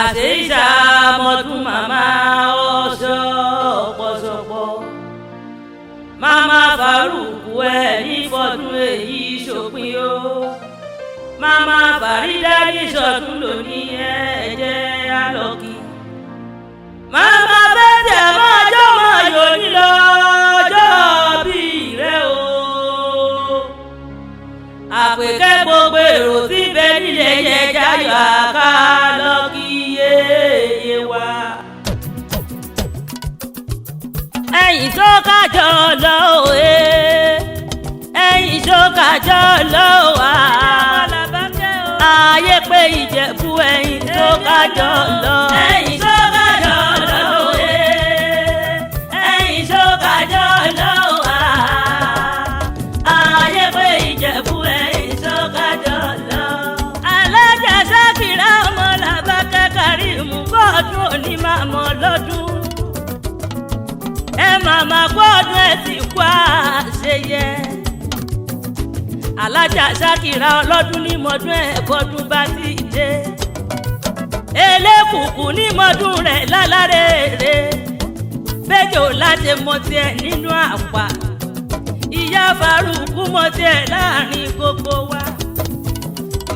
àṣeyíṣà mọ́dún màmá ọ̀ṣọ́pọ̀ṣọpọ̀ màmá Fárúkù ẹ̀ ní fọdún èyí ṣòpin o màmá Fàrídà ní ṣọdún lónìí ẹ̀jẹ̀ alọ́kì màmá bẹ́tẹ̀ máa jọ́ máa yọ nílò ọjọ́ bí rẹ o àpèkẹ́ gbogbo èrò tí bẹ́ẹ̀ nílẹ̀ yẹ jáyọ̀ àká lọ́kì yéye wa. ẹ̀yìn tó kájọ lọ òye ẹ̀yìn tó kájọ lọ wá ayé pé Ìjẹ̀bú ẹ̀yìn tó kájọ lọ. ẹ̀yìn tó kájọ lọ òye ẹ̀yìn tó kájọ lọ wá ayé pé Ìjẹ̀bú ẹ̀yìn tó kájọ lọ. Alájà Ṣákìrá ọmọ Làbákẹ́ Kàrímù bọ́ọ̀dún òní máa mọ̀ lọ́dún ẹ màmá gbọ́dún ẹ ti kú àṣeyẹ. Alájà Ṣákìrá ọlọ́dún ní mọ́dún ẹ bọ́dún bá ti dé elékùkù ní mọ́dún rẹ̀ lálárèrè bẹ́jọ́ láti mọ tiẹ̀ nínú àpá ìyá Fárúkù mọ tiẹ̀ láàrin gbogbo wa.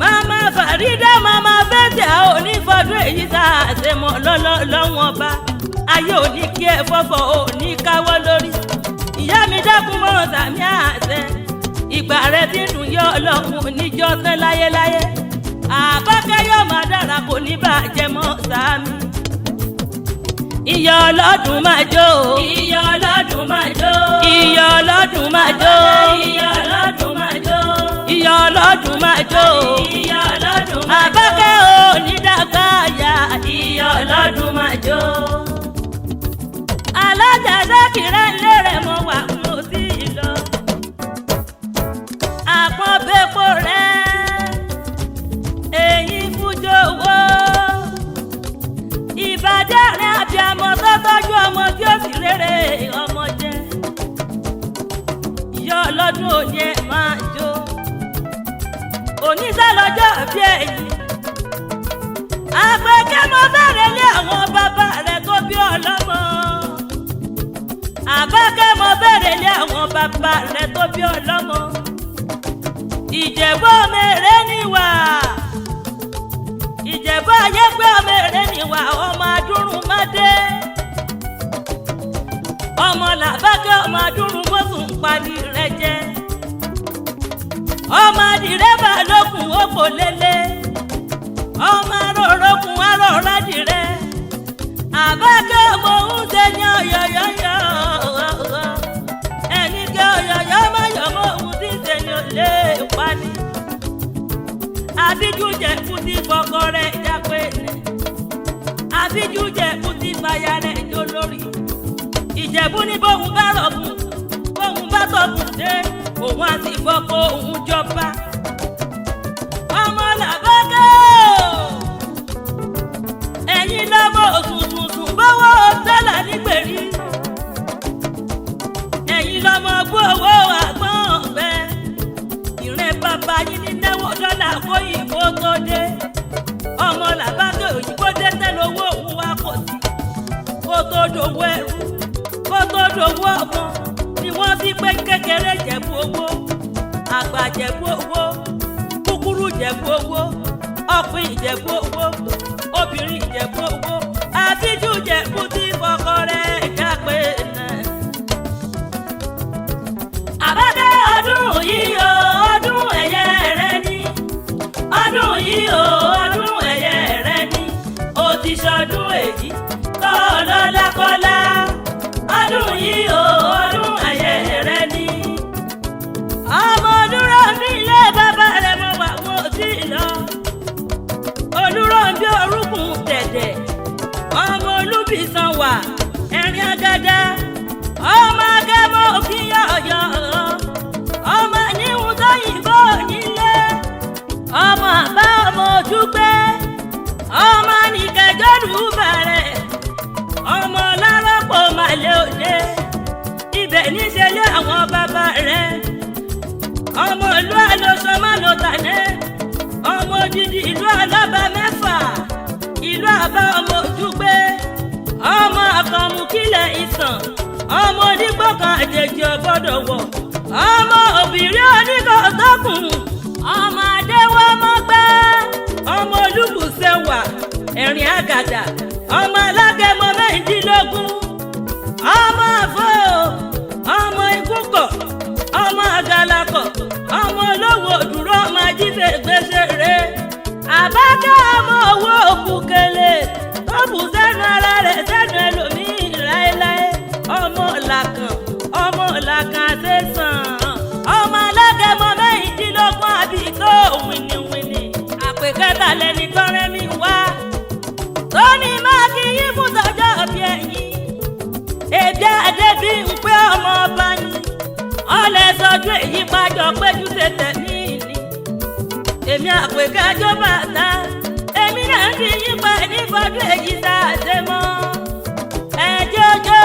màmá Fàrídà màmá bẹ́tẹ̀ a ò ní fọdún èyí tá a ṣe mọ́ lọ́wọ́n bá ayé ò ní kí ẹ fọ́fọ́ ò ní káwọ́ lórí. ìyá mi dákun mọ́ sàmì àṣẹ ìgbà rẹ ti dùn yọ ọlọ́run níjọ́ tán láyéláyé Àbákẹ́ yóò máa dára kò ní bàjẹ́ mọ́ sàmì. ìyá ọlọ́dún máa jó ìyá ọlọ́dún máa jó ìyá ọlọ́dún máa jó ìyá ọlọ́dún máa jó ìyá ọlọ́dún máa jó ìyá ọlọ́dún máa jó Àbákẹ́ ò ní dàgbà yá ìyá ọlọ́dún máa jó. Alájà Ṣákìrá ilé rẹ̀ mọ́ wà mo sí lọ. àpọ̀n bẹ́pọ̀ rẹ̀ èyí fújòwò ìbàdàn rẹ̀ àbíamọ tó tọ́jú ọmọ tí ó sì rere ọmọ jẹ. ìyá ọlọ́dún òní ẹ̀ máa jó onísàlọ́jọ́ bí ẹ̀yìn Àpèkẹ́ mo bẹ̀rẹ̀ lé àwọn bàbá rẹ̀ tó bí ọlọ́mọ. Àbákẹ́ mo bẹ̀rẹ̀ lé àwọn bàbá rẹ̀ tó bí ọlọ́mọ. Ìjẹ̀bú ọmọ èrè níwà Ìjẹ̀bú ayé pé ọmọ èrè níwà ọmọ adúrún mádé ọmọ Làbákẹ́ ọmọ adúrún mọ́sùn pani rẹ̀ jẹ́ ọmọ adìrẹ́bà lókun ó kò lélẹ̀ ọmọ arọ̀rọ̀kùn arọ̀rọ̀dìrẹ́ Àbákẹ́ ọmọ òun ṣe ní ọ̀yọ̀yọ̀yọ̀ ẹni kí ọ̀yọ̀yọ̀ máyọ̀ mọ́ òun tí ṣe ní olè pani. àbíjú Jẹ̀bú ti fọkọ rẹ̀ jápé ní àbíjú Jẹ̀bú ti fàyà rẹ̀ jó lórí. Ìjẹ̀bú ní bóun bá rọ̀gùn bóun bá tọ̀gùn dé òun àti fọkọ òun jọba. ọmọ Làbákẹ́ ẹ̀yin lọ́mọ òsùnsùnsùn bọ́wọ́ tẹ́lẹ̀ nígbèrí ẹ̀yin lọ́mọ bú owó àgbọ̀n ọ̀bẹ ìrìn bàbá yín ní náwó dọ́là kóyìnbó tó dé. ọmọ Làbákẹ́ òyìnbó dé tẹ́lẹ̀ owó òun wá kò sí kó tó dòwó ẹrú kó tó dòwó ọmọ ni wọ́n fi pé kékeré Jẹ̀bú owó àgbà Jẹ̀bú owó kúkúrú Jẹ̀bú owó ọ̀pìn Ìjẹ̀bú owó obìnrin Ìjẹ̀bú owó àbíjú Jẹ̀bú tí fọkọ rẹ̀ jápé náà. Àbákẹ́ ọdún yìí o ọdún ẹ̀yẹ rẹ ní ọdún yìí o ọdún ẹ̀yẹ rẹ ní ó ti ṣọdún èyí tó lọ́lákọ́lá ọdún yìí o ọdún ẹ̀yẹ rẹ ní. ọmọ dúró ní ilé bàbá rẹ̀ mọ̀ wà wọ́n sí lọ. Olúrọ̀ǹbí orúkún dẹ̀dẹ̀ ọmọ Olúbìsàn wà ẹ̀rín agada ọmọ Agẹmọ òkìyà ọ̀yọ́ ọmọ níhun tóyìnbó nílé ọmọ àbá ọmọ Ojúgbé ọmọ nìkẹjọ́rù bẹ̀rẹ̀ ọmọ Lárọ́pọ̀ màlẹ́ òde ibẹ̀ níṣẹ́lẹ̀ àwọn bàbá rẹ̀ ọmọ ìlú àlọ́sọ má lọ tàlẹ́ ọmọ odidi ìlú Alábà mẹ́fà ìlú bàbá ọmọ ojúgbé ọmọ àkànmú kílẹ̀ ìsàn ọmọ onígbọ̀kan àjèjì ọgbọ́dọ̀ wọ̀ ọmọ òbírí oníkọ̀ọ́tọ́kùn ọmọ adéwọ́ mọ́gbẹ́ ọmọ olúbùsẹ̀wà ẹ̀rìn àgàdà ọmọ alágẹmọ mẹ́rìndínlógún ọmọ àfọ ọmọ ikúkọ̀ ọmọ àgàlàkọ̀ ọmọ olówó òdúró ọmọ ajífẹ́ gbèsèrè àbákẹ́ ọmọ owó òkùnkèlè tó bù sẹ́nu ara rẹ̀ sẹ́nu ẹlòmíì láéláé ọmọ làkàn àtẹ̀sán ọmọ alágẹmọ mẹ́rìndínlógún àbí tó wìnìwìnì àpèkẹ́ta lẹni tọ́rẹ́ mi wá tóní máa kí yín fún tọjọ́ bí ẹ̀yìn èdè àdébí ń pé ọmọ ọba ni ọlẹ́ sọjú èyí pàjọ péjú tètè mí ni èmi àpèkẹ́jọ́ bàtà èmi náà fi yín pa ní fọdún èyí sáà dé mọ́ ẹjọ́jọ́.